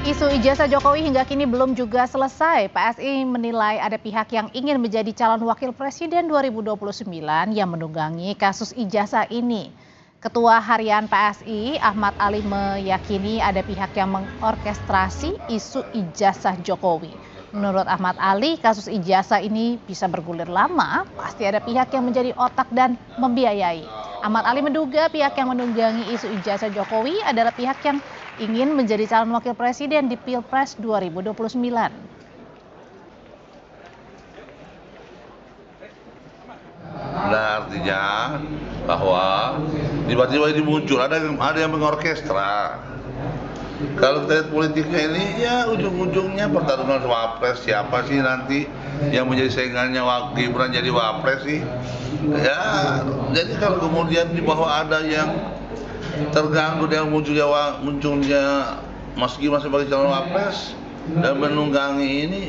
Isu ijazah Jokowi hingga kini belum juga selesai. PSI menilai ada pihak yang ingin menjadi calon wakil presiden 2029 yang menunggangi kasus ijazah ini. Ketua Harian PSI Ahmad Ali meyakini ada pihak yang mengorkestrasi isu ijazah Jokowi. Menurut Ahmad Ali, kasus ijazah ini bisa bergulir lama, pasti ada pihak yang menjadi otak dan membiayai. Ahmad Ali menduga pihak yang menunggangi isu ijazah Jokowi adalah pihak yang ingin menjadi calon wakil presiden di Pilpres 2029. Nah, artinya bahwa tiba-tiba ini muncul ada yang mengorkestra. Kalau kita lihat politiknya ini ya ujung-ujungnya pertarungan wapres, siapa sih nanti yang menjadi saingannya Gibran jadi wapres sih? Ya, jadi kalau kemudian di bawah ada yang terganggu dengan munculnya Mas Gibran sebagai calon wapres dan menunggangi ini,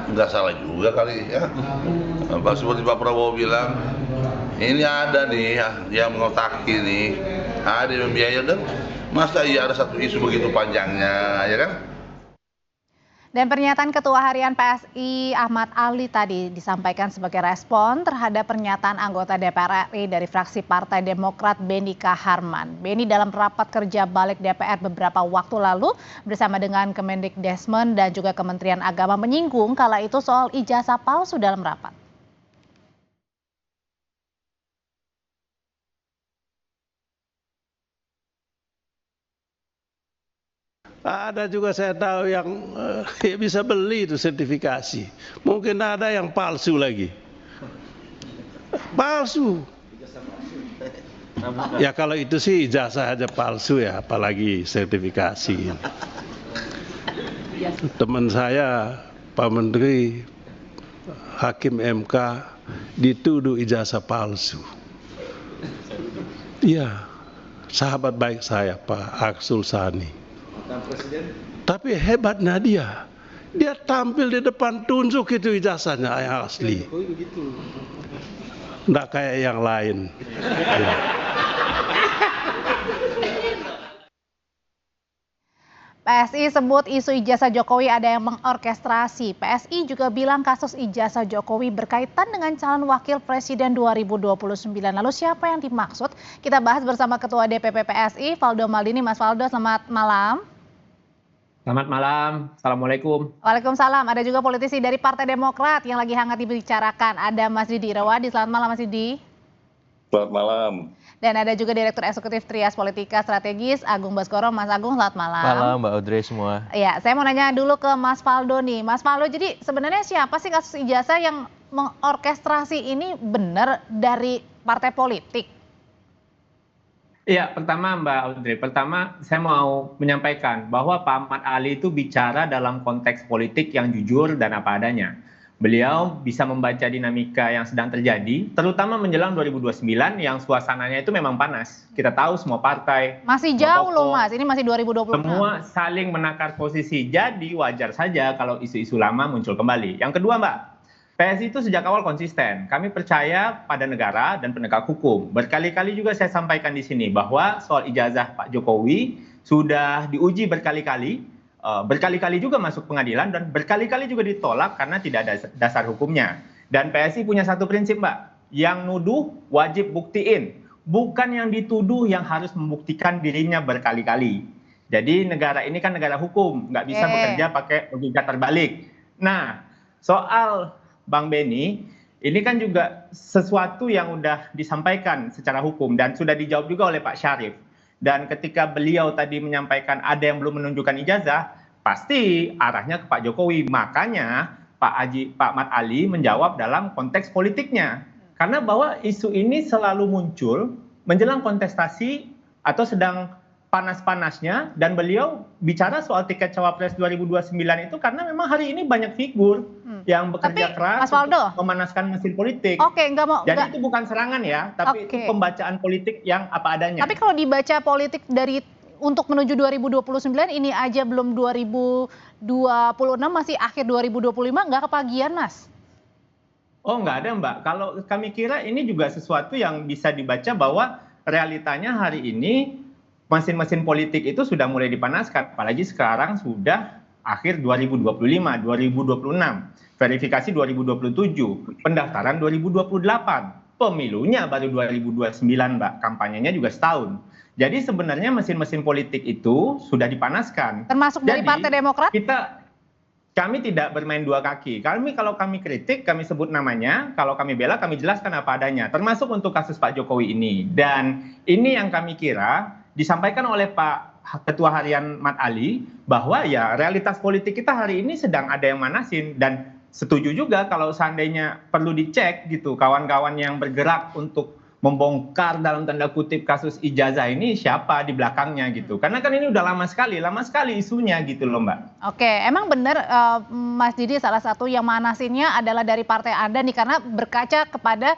nggak salah juga kali ya. Seperti Pak Prabowo bilang, ini ada nih yang mengotaki nih, ada yang membiayai, dan masa iya ada satu isu begitu panjangnya, ya kan? Dan pernyataan Ketua Harian PSI Ahmad Ali tadi disampaikan sebagai respon terhadap pernyataan anggota DPR RI dari fraksi Partai Demokrat Beni Kaharman. Beni dalam rapat kerja balik DPR beberapa waktu lalu bersama dengan Kemendikbud dan juga Kementerian Agama menyinggung kala itu soal ijazah palsu dalam rapat. Ada juga saya tahu yang bisa beli itu sertifikasi. Mungkin ada yang palsu lagi. Palsu. Ya kalau itu sih ijazah aja palsu ya, apalagi sertifikasi. Teman saya, Pak Menteri, Hakim MK, dituduh ijazah palsu. Iya, sahabat baik saya Pak Arsul Sani. Tapi hebatnya dia tampil di depan, tunjuk itu ijazahnya yang asli. Nggak kayak yang lain. Ya. PSI sebut isu ijazah Jokowi ada yang mengorkestrasi. PSI juga bilang kasus ijazah Jokowi berkaitan dengan calon wakil presiden 2029. Lalu siapa yang dimaksud? Kita bahas bersama Ketua DPP PSI, Valdo Maldini. Mas Valdo, selamat malam. Selamat malam, Assalamualaikum. Waalaikumsalam. Ada juga politisi dari Partai Demokrat yang lagi hangat dibicarakan. Ada Mas Didi Irawadi. Selamat malam, Mas Didi. Selamat malam. Dan ada juga Direktur Eksekutif Trias Politika Strategis, Agung Baskoro. Mas Agung, selamat malam. Malam, Mbak Audrey semua. Ya, saya mau nanya dulu ke Mas Valdo nih. Mas Valdo, jadi sebenarnya siapa sih kasus ijazah yang mengorkestrasi ini benar dari partai politik? Iya, pertama Mbak Audrey, saya mau menyampaikan bahwa Pak Ahmad Ali itu bicara dalam konteks politik yang jujur dan apa adanya. Beliau bisa membaca dinamika yang sedang terjadi, terutama menjelang 2029 yang suasananya itu memang panas. Kita tahu semua partai. Masih jauh loh Mas, ini masih 2026. Semua saling menakar posisi, jadi wajar saja kalau isu-isu lama muncul kembali. Yang kedua Mbak, PSI itu sejak awal konsisten. Kami percaya pada negara dan penegak hukum. Berkali-kali juga saya sampaikan di sini bahwa soal ijazah Pak Jokowi sudah diuji berkali-kali, berkali-kali juga masuk pengadilan dan berkali-kali juga ditolak karena tidak ada dasar hukumnya. Dan PSI punya satu prinsip Mbak, yang nuduh wajib buktiin, bukan yang dituduh yang harus membuktikan dirinya berkali-kali. Jadi negara ini kan negara hukum, nggak bisa bekerja pakai logika terbalik. Nah, soal Bang Beni, ini kan juga sesuatu yang sudah disampaikan secara hukum dan sudah dijawab juga oleh Pak Syarif. Dan ketika beliau tadi menyampaikan ada yang belum menunjukkan ijazah, pasti arahnya ke Pak Jokowi. Makanya Pak Ahmad Ali menjawab dalam konteks politiknya. Karena bahwa isu ini selalu muncul menjelang kontestasi atau sedang panas-panasnya, dan beliau bicara soal tiket cawapres 2029 itu karena memang hari ini banyak figur yang bekerja keras untuk memanaskan mesin politik. Jadi itu bukan serangan ya, tapi itu pembacaan politik yang apa adanya. Tapi kalau dibaca politik dari untuk menuju 2029 ini aja belum 2026, masih akhir 2025, nggak kepagian Mas? Oh nggak ada Mbak, kalau kami kira ini juga sesuatu yang bisa dibaca bahwa realitanya hari ini mesin-mesin politik itu sudah mulai dipanaskan, apalagi sekarang sudah akhir 2025, 2026, verifikasi 2027, pendaftaran 2028, pemilunya baru 2029, Mbak, kampanyenya juga setahun. Jadi sebenarnya mesin-mesin politik itu sudah dipanaskan. Termasuk dari Partai Demokrat? Kami tidak bermain dua kaki. Kalau kami kritik, kami sebut namanya. Kalau kami bela, kami jelaskan apa adanya. Termasuk untuk kasus Pak Jokowi ini. Dan ini yang kami kira disampaikan oleh Pak Ketua Harian Mat Ali, bahwa ya realitas politik kita hari ini sedang ada yang manasin. Dan setuju juga kalau seandainya perlu dicek gitu, kawan-kawan yang bergerak untuk membongkar dalam tanda kutip kasus ijazah ini siapa di belakangnya gitu. Karena kan ini udah lama sekali isunya gitu loh, Mbak. Oke, emang benar Mas Didi salah satu yang manasinnya adalah dari partai Anda nih, karena berkaca kepada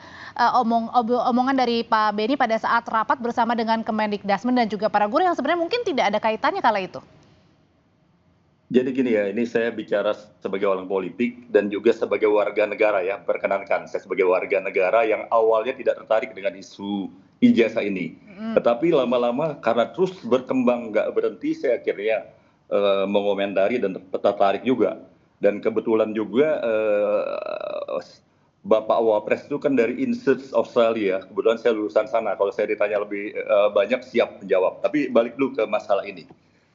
omongan dari Pak Beni pada saat rapat bersama dengan Kemendikdasmen dan juga para guru yang sebenarnya mungkin tidak ada kaitannya kala itu. Jadi gini ya, ini saya bicara sebagai orang politik dan juga sebagai warga negara ya. Perkenankan, saya sebagai warga negara yang awalnya tidak tertarik dengan isu ijazah ini. Tetapi lama-lama karena terus berkembang nggak berhenti, saya akhirnya mengomentari dan tertarik juga. Dan kebetulan juga Bapak Wapres itu kan dari Institute of Australia. Kebetulan saya lulusan sana. Kalau saya ditanya lebih banyak, siap menjawab. Tapi balik dulu ke masalah ini.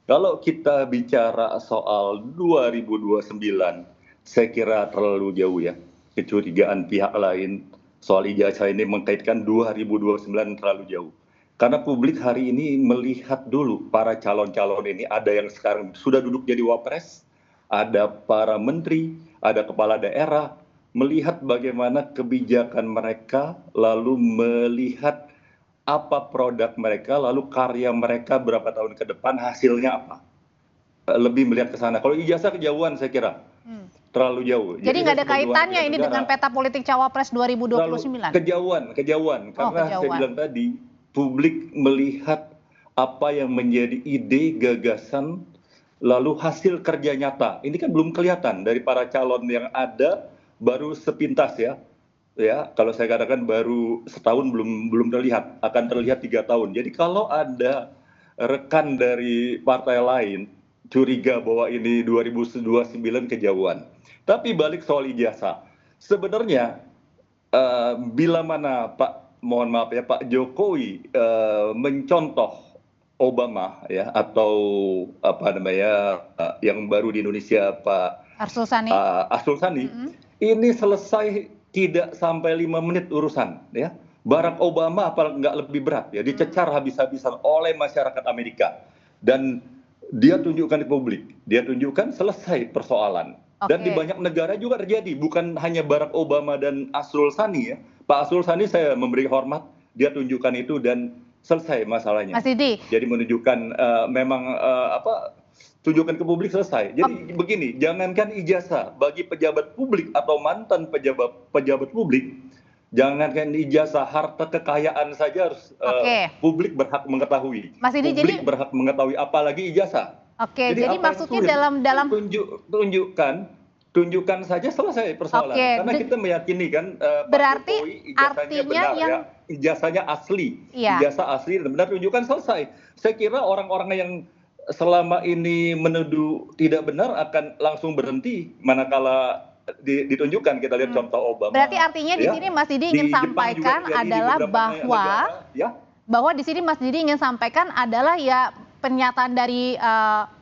Kalau kita bicara soal 2029, saya kira terlalu jauh ya. Kecurigaan pihak lain soal ijazah ini mengkaitkan 2029 terlalu jauh. Karena publik hari ini melihat dulu para calon-calon ini, ada yang sekarang sudah duduk jadi wapres, ada para menteri, ada kepala daerah, melihat bagaimana kebijakan mereka, lalu melihat apa produk mereka, lalu karya mereka berapa tahun ke depan, hasilnya apa. Lebih melihat ke sana. Kalau ijazah kejauhan saya kira. Terlalu jauh. Jadi nggak ada kaitannya ini dengan peta politik Cawapres 2029? Kejauhan. Karena saya bilang tadi, publik melihat apa yang menjadi ide, gagasan, lalu hasil kerja nyata. Ini kan belum kelihatan dari para calon yang ada, baru sepintas ya. Ya, kalau saya katakan baru setahun belum terlihat, akan terlihat 3 tahun. Jadi kalau ada rekan dari partai lain curiga bahwa ini 2029 kejauhan. Tapi balik soal ijazah, sebenarnya bila mana Pak Jokowi mencontoh Obama ya, atau apa namanya yang baru di Indonesia Pak Arsul Sani, ini selesai tidak sampai 5 menit urusan ya. Barack Obama apa nggak lebih berat ya, dicecar habis-habisan oleh masyarakat Amerika, dan dia tunjukkan di publik, dia tunjukkan selesai persoalan. Dan di banyak negara juga terjadi, bukan hanya Barack Obama dan Arsul Sani ya. Pak Arsul Sani saya memberi hormat, dia tunjukkan itu dan selesai masalahnya. Mas Didi. Jadi menunjukkan tunjukkan ke publik, selesai. Jadi begini, jangankan ijazah bagi pejabat publik atau mantan pejabat publik, jangankan ijazah, harta kekayaan saja harus publik berhak mengetahui. Mas Didi, publik berhak mengetahui, apalagi ijazah. Jadi maksudnya dalam tunjukkan saja selesai persoalan. Karena kita meyakini kan berarti Pak Jokowi ijazahnya benar ya, ijazahnya asli, ijazah asli dan benar, tunjukkan selesai. Saya kira orang-orang yang selama ini menuduh tidak benar akan langsung berhenti manakala ditunjukkan. Kita lihat contoh Obama. Berarti artinya di sini Mas Didi ingin sampaikan adalah bahwa di sini Mas Didi ingin sampaikan adalah ya pernyataan dari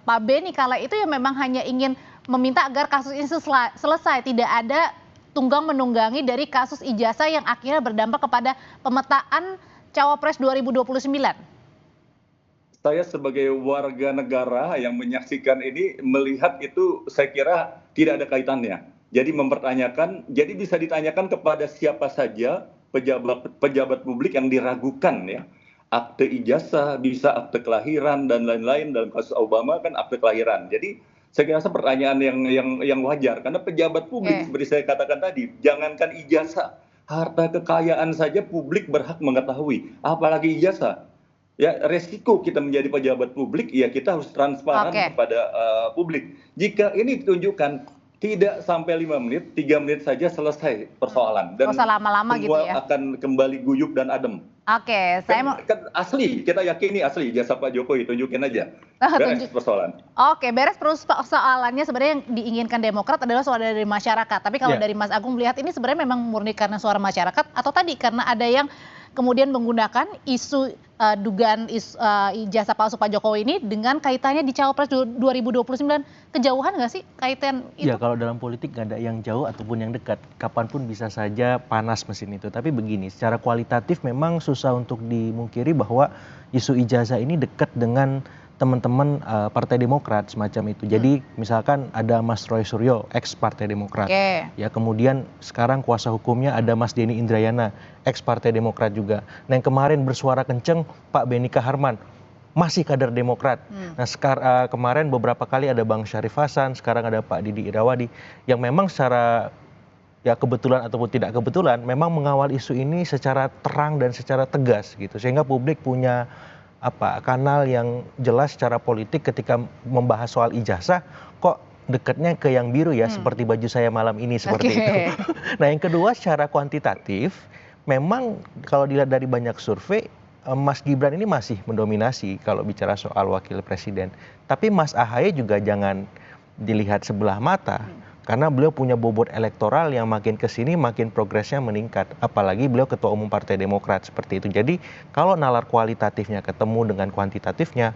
Pak Beni kala itu ya memang hanya ingin meminta agar kasus ini selesai, tidak ada tunggang menunggangi dari kasus ijazah yang akhirnya berdampak kepada pemetaan Cawapres 2029. Saya sebagai warga negara yang menyaksikan ini melihat itu, saya kira tidak ada kaitannya. Jadi mempertanyakan, jadi bisa ditanyakan kepada siapa saja pejabat publik yang diragukan ya. Akte ijazah, bisa akte kelahiran dan lain-lain. Dalam kasus Obama kan akte kelahiran. Jadi saya kira pertanyaan yang wajar, karena pejabat publik seperti saya katakan tadi, jangankan ijazah, harta kekayaan saja publik berhak mengetahui, apalagi ijazah. Ya, resiko kita menjadi pejabat publik, ya kita harus transparan kepada publik. Jika ini ditunjukkan Tidak sampai 5 menit, 3 menit saja selesai persoalan. Dan usah lama-lama gitu semua ya. akan kembali guyup dan adem. Oke, saya mau Kan asli, kita yakini asli jasa Pak Jokowi, tunjukin aja. Beres persoalan. Oke, beres. Terus persoalannya sebenarnya yang diinginkan Demokrat adalah suara dari masyarakat. Tapi kalau dari Mas Agung melihat ini sebenarnya memang murni karena suara masyarakat atau tadi karena ada yang kemudian menggunakan isu dugaan ijazah palsu Pak Jokowi ini dengan kaitannya di Cawapres 2029. Kejauhan nggak sih kaitan itu? Ya, kalau dalam politik nggak ada yang jauh ataupun yang dekat. Kapanpun bisa saja panas mesin itu. Tapi begini, secara kualitatif memang susah untuk dimungkiri bahwa isu ijazah ini dekat dengan teman-teman Partai Demokrat semacam itu. Jadi misalkan ada Mas Roy Suryo, ex Partai Demokrat. Ya, kemudian sekarang kuasa hukumnya ada Mas Denny Indrayana, ex Partai Demokrat juga. Nah, yang kemarin bersuara kenceng Pak Benika Harman, masih kader Demokrat. Nah, kemarin beberapa kali ada Bang Syarif Hasan, sekarang ada Pak Didi Irawadi yang memang secara ya kebetulan ataupun tidak kebetulan memang mengawal isu ini secara terang dan secara tegas gitu. Sehingga publik punya kanal yang jelas secara politik ketika membahas soal ijazah, kok dekatnya ke yang biru ya, seperti baju saya malam ini seperti itu. Nah, yang kedua secara kuantitatif, memang kalau dilihat dari banyak survei, Mas Gibran ini masih mendominasi kalau bicara soal wakil presiden. Tapi Mas AHY juga jangan dilihat sebelah mata. Karena beliau punya bobot elektoral yang makin kesini makin progresnya meningkat. Apalagi beliau ketua umum Partai Demokrat seperti itu. Jadi kalau nalar kualitatifnya ketemu dengan kuantitatifnya,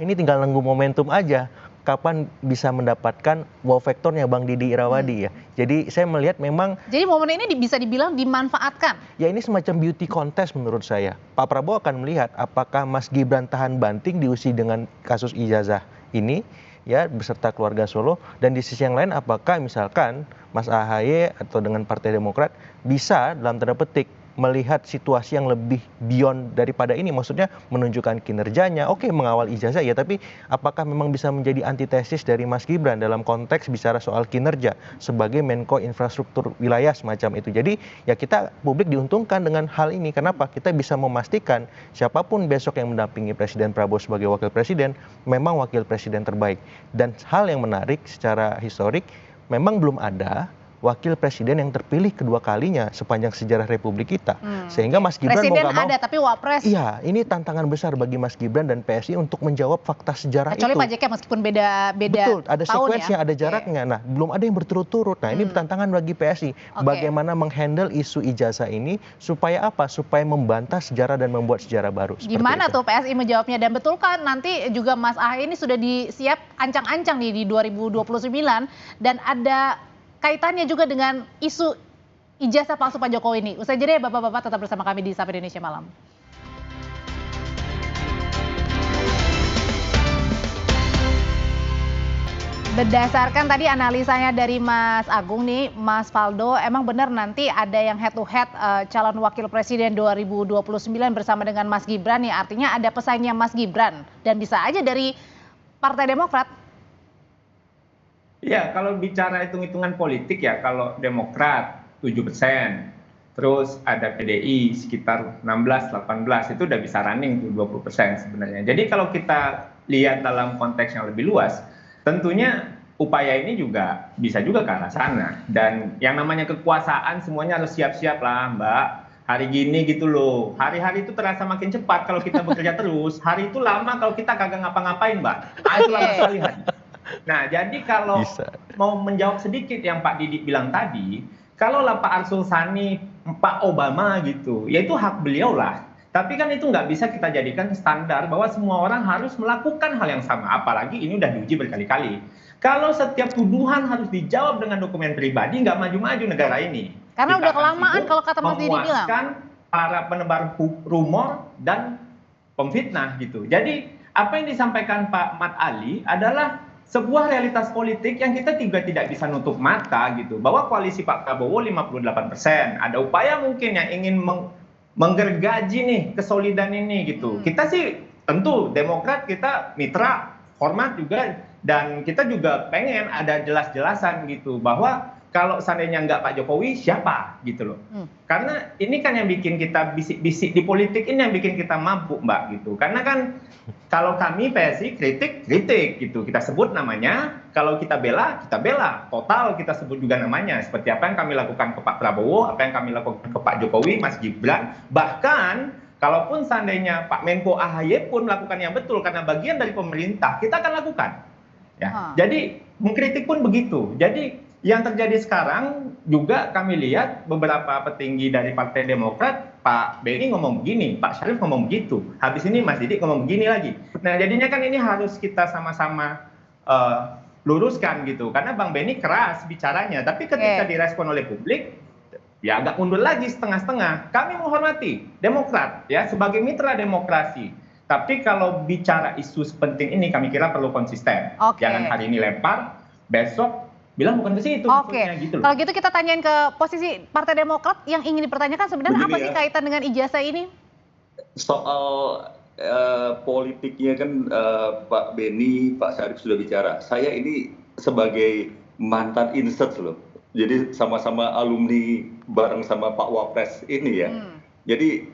ini tinggal nunggu momentum aja. Kapan bisa mendapatkan wow vektornya Bang Didi Irawadi ya. Jadi saya melihat memang. Jadi momen ini bisa dibilang dimanfaatkan. Ya, ini semacam beauty contest menurut saya. Pak Prabowo akan melihat apakah Mas Gibran tahan banting diuji dengan kasus ijazah ini. Ya, beserta keluarga Solo, dan di sisi yang lain apakah misalkan Mas AHY atau dengan Partai Demokrat bisa dalam tanda petik melihat situasi yang lebih beyond daripada ini, maksudnya menunjukkan kinerjanya, oke, mengawal ijazah ya, tapi apakah memang bisa menjadi antitesis dari Mas Gibran dalam konteks bicara soal kinerja sebagai Menko Infrastruktur Wilayah semacam itu. Jadi ya kita publik diuntungkan dengan hal ini. Kenapa? Kita bisa memastikan siapapun besok yang mendampingi Presiden Prabowo sebagai wakil presiden memang wakil presiden terbaik. Dan hal yang menarik secara historik, memang belum ada wakil presiden yang terpilih kedua kalinya sepanjang sejarah Republik kita. Sehingga Mas Gibran presiden mau nggak mau, ada tapi wapres. Iya, ini tantangan besar bagi Mas Gibran dan PSI untuk menjawab fakta sejarah kecuali itu. Pak JK meskipun beda Betul, ada tahun sekuensnya, ada jaraknya. Nah, belum ada yang berturut-turut. Nah, ini tantangan bagi PSI. Bagaimana menghandle isu ijazah ini supaya apa? Supaya membantah sejarah dan membuat sejarah baru. Gimana tuh PSI menjawabnya? Dan betul kan nanti juga Mas AHY ini sudah disiap ancang-ancang nih di 2029 dan ada kaitannya juga dengan isu ijazah palsu Pak Jokowi ini. Usai jeda ya Bapak-bapak, tetap bersama kami di Sapa Indonesia Malam. Berdasarkan tadi analisanya dari Mas Agung nih, Mas Faldo, emang benar nanti ada yang head to head calon wakil presiden 2029 bersama dengan Mas Gibran nih. Artinya ada pesaingnya Mas Gibran dan bisa aja dari Partai Demokrat. Ya, kalau bicara hitung-hitungan politik ya, kalau Demokrat 7%, terus ada PDI sekitar 16-18, itu udah bisa running tuh 20% sebenarnya. Jadi kalau kita lihat dalam konteks yang lebih luas, tentunya upaya ini juga bisa juga ke arah sana. Dan yang namanya kekuasaan semuanya harus siap-siap lah Mbak. Hari gini gitu loh, hari-hari itu terasa makin cepat kalau kita bekerja terus, hari itu lama kalau kita kagak ngapa-ngapain Mbak. Itu lama sekali hari. Nah, jadi kalau mau menjawab sedikit yang Pak Didi bilang tadi, kalau lah Pak Arsul Sani, Pak Obama gitu, ya itu hak beliau lah. Tapi kan itu nggak bisa kita jadikan standar bahwa semua orang harus melakukan hal yang sama. Apalagi ini udah diuji berkali-kali. Kalau setiap tuduhan harus dijawab dengan dokumen pribadi, nggak maju-maju negara ini. Karena udah kelamaan kalau kata Mas Didi bilang. Memuaskan para penebar rumor dan pemfitnah gitu. Jadi apa yang disampaikan Pak Mat Ali adalah sebuah realitas politik yang kita juga tidak bisa nutup mata gitu, bahwa koalisi Pak Prabowo 58%, ada upaya mungkin yang ingin menggergaji nih kesolidan ini gitu. Kita sih tentu Demokrat kita mitra, hormat juga, dan kita juga pengen ada jelas-jelasan gitu bahwa kalau seandainya nggak Pak Jokowi, siapa gitu loh. Karena ini kan yang bikin kita bisik-bisik di politik, ini yang bikin kita mabuk, Mbak, gitu. Karena kan kalau kami PSI kritik gitu, kita sebut namanya. Kalau kita bela, total kita sebut juga namanya. Seperti apa yang kami lakukan ke Pak Prabowo, apa yang kami lakukan ke Pak Jokowi, Mas Gibran. Bahkan kalaupun seandainya Pak Menko AHY pun melakukan yang betul karena bagian dari pemerintah, kita akan lakukan. Ya. Jadi mengkritik pun begitu. Jadi yang terjadi sekarang juga kami lihat beberapa petinggi dari Partai Demokrat, Pak Benny ngomong begini, Pak Syarif ngomong begitu, habis ini Mas Didik ngomong begini lagi. Nah jadinya kan ini harus kita sama-sama luruskan gitu, karena Bang Benny keras bicaranya, tapi ketika direspon oleh publik, ya agak mundur lagi setengah-setengah. Kami menghormati Demokrat ya sebagai mitra demokrasi. Tapi kalau bicara isu sepenting ini kami kira perlu konsisten. Jangan hari ini lempar, besok bilang bukan ke situ. Gitu. Kalau gitu kita tanyain ke posisi Partai Demokrat yang ingin dipertanyakan sebenarnya apa sih kaitan dengan ijazah ini? Soal politiknya kan Pak Benny, Pak Syarif sudah bicara. Saya ini sebagai mantan insert loh. Jadi sama-sama alumni bareng sama Pak Wapres ini ya. Jadi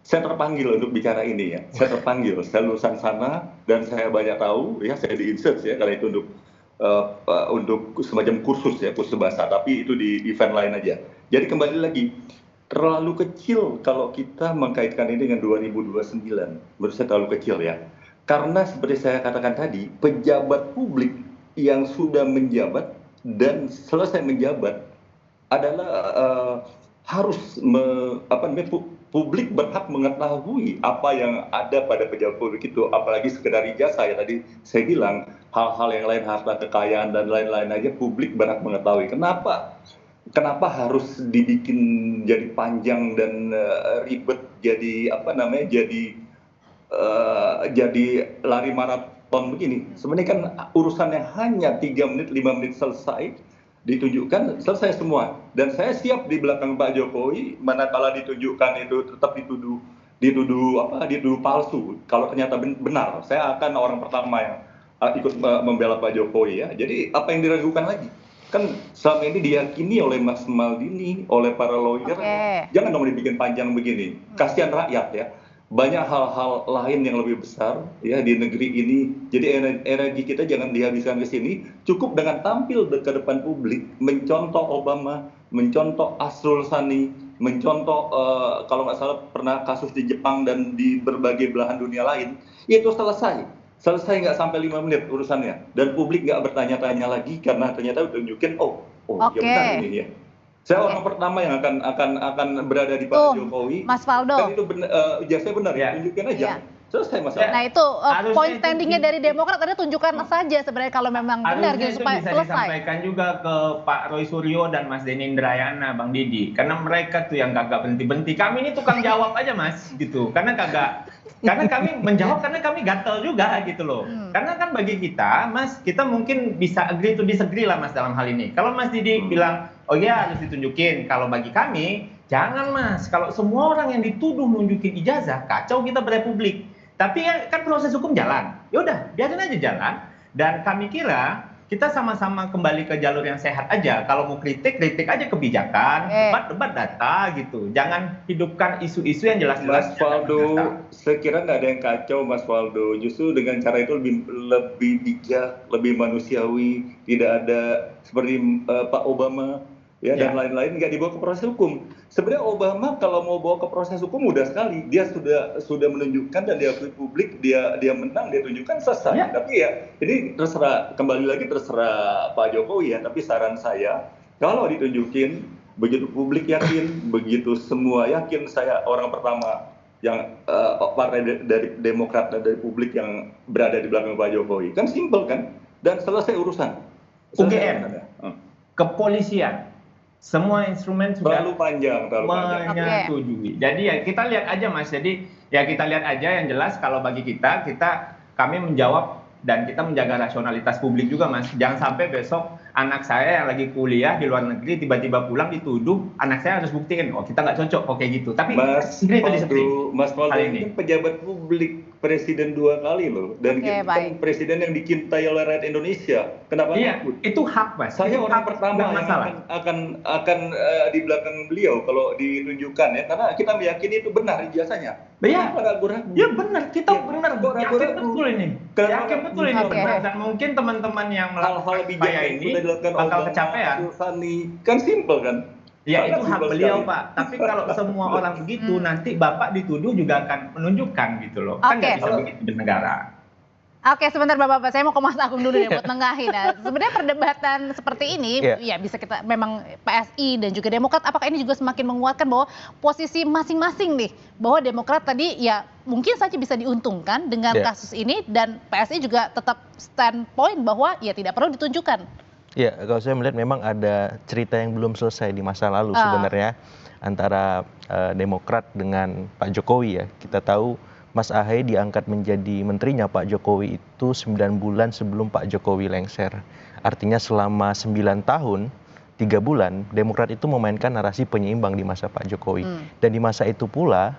saya terpanggil untuk bicara ini ya. Saya terpanggil, saya lulusan sana dan saya banyak tahu ya, saya di insert ya karena itu untuk semacam kursus bahasa, tapi itu di event lain aja. Jadi kembali lagi, terlalu kecil kalau kita mengkaitkan ini dengan 2029. Menurut saya terlalu kecil ya. Karena seperti saya katakan tadi, pejabat publik yang sudah menjabat dan selesai menjabat adalah harus publik berhak mengetahui apa yang ada pada pejabat publik itu, apalagi sekedar ijazah ya tadi saya bilang, hal-hal yang lain, harta kekayaan dan lain-lain aja publik berhak mengetahui. Kenapa harus dibikin jadi panjang dan ribet, jadi jadi lari maraton begini. Sebenarnya kan urusannya hanya 3 menit, 5 menit selesai, ditunjukkan selesai semua. Dan saya siap di belakang Pak Jokowi manakala ditunjukkan itu tetap dituduh palsu. Kalau ternyata benar, saya akan orang pertama yang ikut membela Pak Jokowi ya. Jadi apa yang diragukan lagi? Kan selama ini diyakini oleh Mas Maldini, oleh para lawyer, jangan dong dibikin panjang begini. Kasihan rakyat ya. Banyak hal-hal lain yang lebih besar ya di negeri ini. Jadi energi kita jangan dihabiskan ke sini. Cukup dengan tampil ke depan publik, mencontoh Obama, mencontoh Asrul Sani, mencontoh kalau nggak salah pernah kasus di Jepang dan di berbagai belahan dunia lain, itu selesai nggak sampai 5 menit urusannya, dan publik nggak bertanya-tanya lagi karena ternyata tunjukin ya benar ini ya. Saya orang pertama yang akan berada di Pak Jokowi. Mas Faldo. Dan itu ijazahnya benar ya, tunjukin aja. Selesai masalah. Nah itu poin standingnya dari Demokrat tadi tunjukkan saja sebenarnya kalau memang benar gitu supaya bisa selesai. Disampaikan juga ke Pak Roy Suryo dan Mas Denny Indrayana, Bang Didi, karena mereka tuh yang kagak berhenti-berhenti. Kami ini tukang jawab aja Mas gitu, karena kami menjawab karena kami gatel juga gitu loh. Karena kan bagi kita Mas, kita mungkin bisa agree to disagree lah Mas dalam hal ini. Kalau Mas Didi bilang oh iya harus ditunjukin, kalau bagi kami jangan Mas, kalau semua orang yang dituduh nunjukin ijazah kacau kita berepublik. Tapi kan proses hukum jalan, ya udah biarin aja jalan. Dan kami kira kita sama-sama kembali ke jalur yang sehat aja. Kalau mau kritik aja kebijakan, debat data gitu. Jangan hidupkan isu-isu yang jelas-jelas. Mas Faldo, saya kira nggak ada yang kacau Mas Faldo. Justru dengan cara itu lebih bijak, lebih manusiawi. Tidak ada seperti Pak Obama ya dan lain-lain nggak dibawa ke proses hukum. Sebenarnya Obama kalau mau bawa ke proses hukum mudah sekali. Dia sudah menunjukkan dan diakui publik dia menang, dia tunjukkan selesai. Ya. Tapi ya ini kembali lagi terserah Pak Jokowi ya. Tapi saran saya kalau ditunjukin begitu publik yakin, begitu semua yakin, saya orang pertama yang partai dari Demokrat dan dari publik yang berada di belakang Pak Jokowi. Kan simpel kan? Dan selesai urusan. UGM, kepolisian. Semua instrumen sudah terlalu panjang. menyetujui. Jadi ya kita lihat aja Mas. Jadi ya kita lihat aja yang jelas kalau bagi kami menjawab dan kita menjaga rasionalitas publik juga Mas. Jangan sampai besok anak saya yang lagi kuliah di luar negeri tiba-tiba pulang dituduh, anak saya harus buktiin kita nggak cocok kayak gitu. Tapi Mas Faldo ini pejabat publik. presiden 2 kali loh, dan Oke, kan baik. presiden yang dicintai oleh rakyat Indonesia. Kenapa Iya, takut? itu hak, Mas. Saya Itu orang hak, pertama nggak yang masalah. akan di belakang beliau kalau ditunjukkan ya, karena kita meyakini itu benar ijazahnya. Iya. Kenapa ragu-ragu? Ya benar, kita Ya, benar, kok yakin ragu-ragu? betul ini. Kenapa Yakin nggak betul ini Oke. benar, dan mungkin teman-teman yang hal-hal melakukan bijak upaya yang ini sudah dilakukan bakal Obama, kecapean. Sani, kan simpel kan? Ya, Sangat itu hak simpel beliau, sekali. Pak. Tapi kalau semua orang begitu, nanti Bapak dituduh juga akan menunjukkan gitu loh. Kan nggak Oke. bisa begitu di negara. Oke, sebentar Bapak-Bapak, saya mau ke Mas Agung dulu deh buat nengahin. Nah, sebenarnya perdebatan seperti ini, ya bisa kita memang PSI dan juga Demokrat, apakah ini juga semakin menguatkan bahwa posisi masing-masing nih, bahwa Demokrat tadi ya mungkin saja bisa diuntungkan dengan kasus ini, dan PSI juga tetap standpoint bahwa ya tidak perlu ditunjukkan. Ya, kalau saya melihat memang ada cerita yang belum selesai di masa lalu sebenarnya antara Demokrat dengan Pak Jokowi ya. Kita tahu Mas Ahaye diangkat menjadi menterinya Pak Jokowi itu 9 bulan sebelum Pak Jokowi lengser. Artinya selama 9 tahun, 3 bulan, Demokrat itu memainkan narasi penyeimbang di masa Pak Jokowi. Dan di masa itu pula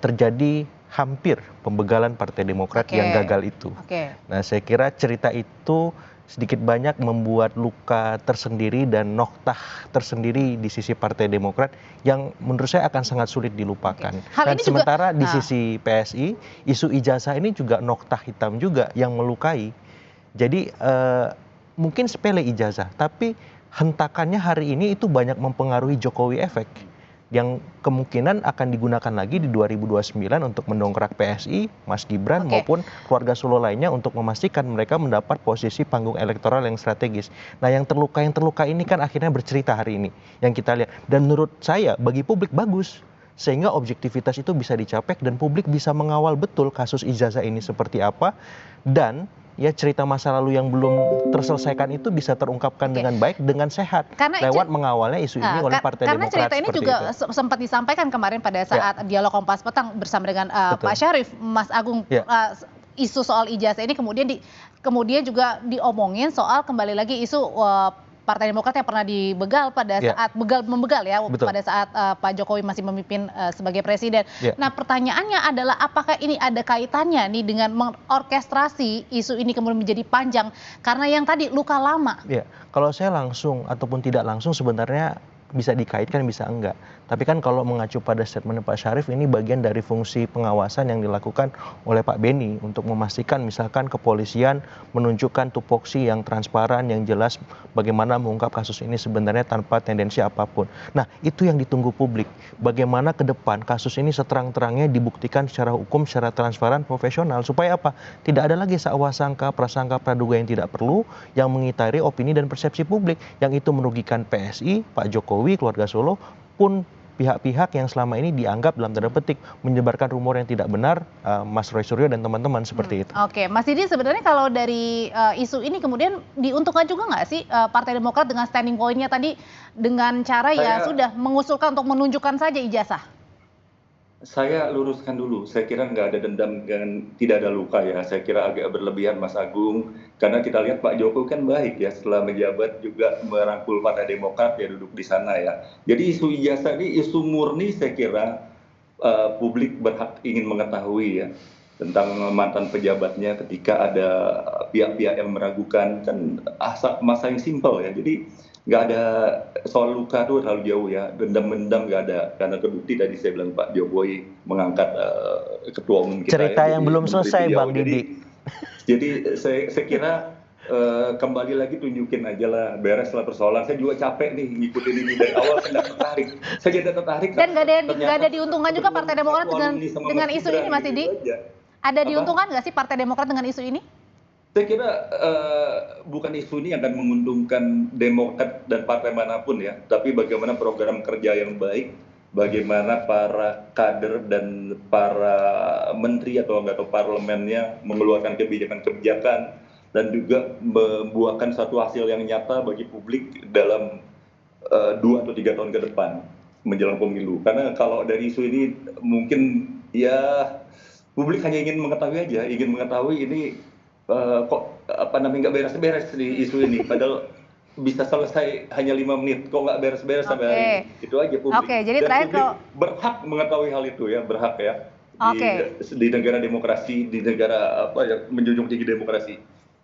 terjadi hampir pembegalan Partai Demokrat yang gagal itu. Nah, saya kira cerita itu sedikit banyak membuat luka tersendiri dan noktah tersendiri di sisi Partai Demokrat yang menurut saya akan sangat sulit dilupakan. Dan sementara di sisi PSI, isu ijazah ini juga noktah hitam juga yang melukai. Jadi mungkin sepele ijazah, tapi hentakannya hari ini itu banyak mempengaruhi Jokowi efek yang kemungkinan akan digunakan lagi di 2029 untuk mendongkrak PSI, Mas Gibran maupun keluarga Solo lainnya untuk memastikan mereka mendapat posisi panggung elektoral yang strategis. Nah, yang terluka ini kan akhirnya bercerita hari ini yang kita lihat, dan menurut saya bagi publik bagus sehingga objektivitas itu bisa dicapai dan publik bisa mengawal betul kasus ijazah ini seperti apa, dan ya cerita masa lalu yang belum terselesaikan itu bisa terungkapkan dengan baik, dengan sehat, lewat mengawalnya isu ini oleh Partai Demokrat. Karena cerita ini juga sempat disampaikan kemarin pada saat dialog Kompas Petang bersama dengan Pak Syarif, Mas Agung, isu soal ijazah ini kemudian juga diomongin soal kembali lagi isu Partai Demokrat yang pernah dibegal pada saat membegal ya pada saat Pak Jokowi masih memimpin sebagai presiden. Nah, pertanyaannya adalah apakah ini ada kaitannya nih dengan mengorkestrasi isu ini kemudian menjadi panjang karena yang tadi luka lama? Ya, kalau saya langsung ataupun tidak langsung sebenarnya bisa dikaitkan, bisa enggak. Tapi kan kalau mengacu pada statement Pak Syarif, ini bagian dari fungsi pengawasan yang dilakukan oleh Pak Beni untuk memastikan misalkan kepolisian menunjukkan tupoksi yang transparan, yang jelas bagaimana mengungkap kasus ini sebenarnya tanpa tendensi apapun. Nah, itu yang ditunggu publik. Bagaimana ke depan kasus ini seterang-terangnya dibuktikan secara hukum, secara transparan, profesional. Supaya apa? Tidak ada lagi sangka, prasangka, praduga yang tidak perlu, yang mengitari opini dan persepsi publik. Yang itu merugikan PSI, Pak Jokowi, keluarga Solo, pun pihak-pihak yang selama ini dianggap dalam tanda petik menyebarkan rumor yang tidak benar, Mas Roy Suryo dan teman-teman seperti itu. Oke, Mas Didi, sebenarnya kalau dari isu ini kemudian diuntungkan juga nggak sih Partai Demokrat dengan standing point-nya tadi dengan cara sudah mengusulkan untuk menunjukkan saja ijazah? Saya luruskan dulu, saya kira nggak ada dendam dan tidak ada luka ya. Saya kira agak berlebihan Mas Agung, karena kita lihat Pak Jokowi kan baik ya, setelah menjabat juga merangkul Partai Demokrat ya duduk di sana ya. Jadi isu ijazah ini isu murni, saya kira publik berhak ingin mengetahui ya tentang mantan pejabatnya ketika ada pihak-pihak yang meragukan, kan masa yang simpel ya. Jadi nggak ada soal luka tuh terlalu jauh ya, dendam-dendam nggak ada, karena terbukti tadi saya bilang Pak Jokowi mengangkat ketua umum kita. Cerita yang belum selesai Bang Didi. Jadi saya kira kembali lagi tunjukin aja lah, beres lah persoalan. Saya juga capek nih ngikutin ini dari awal, saya nggak tertarik. Saya jadi tertarik. Dan nggak ada diuntungkan juga Partai Demokrat dengan isu ini, Mas Didi? Ada diuntungkan nggak sih Partai Demokrat dengan isu ini? Saya kira bukan isu ini yang akan menguntungkan Demokrat dan partai manapun ya, tapi bagaimana program kerja yang baik, bagaimana para kader dan para menteri atau anggota parlemennya mengeluarkan kebijakan-kebijakan dan juga membuahkan satu hasil yang nyata bagi publik dalam 2 atau 3 tahun ke depan menjelang pemilu. Karena kalau dari isu ini mungkin ya publik hanya ingin mengetahui aja, ingin mengetahui ini kok nggak beres-beres di isu ini, padahal bisa selesai hanya 5 menit, kok nggak beres-beres sampai hari ini. Itu aja publik. Jadi dan terakhir publik berhak mengetahui hal itu ya, berhak ya. di negara demokrasi, di negara yang menjunjung tinggi demokrasi.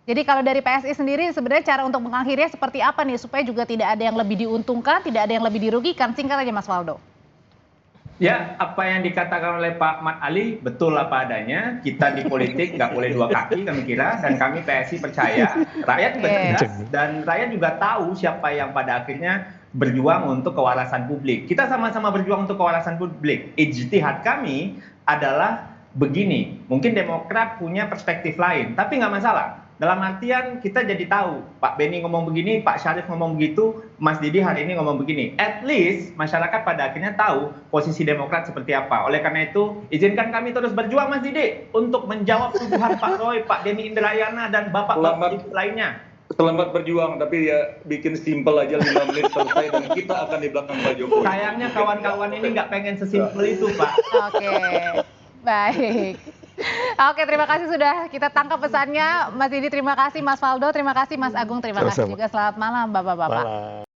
Jadi kalau dari PSI sendiri sebenarnya cara untuk mengakhirinya seperti apa nih supaya juga tidak ada yang lebih diuntungkan, tidak ada yang lebih dirugikan? Singkat aja Mas Waldo. Ya, apa yang dikatakan oleh Pak Mat Ali betul apa adanya. Kita di politik nggak boleh dua kaki kami kira, dan kami PSI percaya rakyat cerdas dan rakyat juga tahu siapa yang pada akhirnya berjuang untuk kewarasan publik. Kita sama-sama berjuang untuk kewarasan publik. Ijtihad kami adalah begini, mungkin Demokrat punya perspektif lain, tapi nggak masalah. Dalam artian kita jadi tahu, Pak Beni ngomong begini, Pak Syarif ngomong begitu, Mas Didi hari ini ngomong begini. At least masyarakat pada akhirnya tahu posisi Demokrat seperti apa. Oleh karena itu, izinkan kami terus berjuang Mas Didi untuk menjawab tuduhan Pak Roy, Pak Denny Indrayana, dan Bapak-Bapak lainnya. Selamat berjuang, tapi ya bikin simpel aja 5 menit selesai dan kita akan di belakang Pak Jokowi. Sayangnya kawan-kawan ini nggak pengen sesimpel itu, Pak. Oke, baik. Oke, terima kasih sudah kita tangkap pesannya. Mas Didi terima kasih, Mas Waldo terima kasih, Mas Agung terima kasih juga. Selamat malam Bapak-Bapak.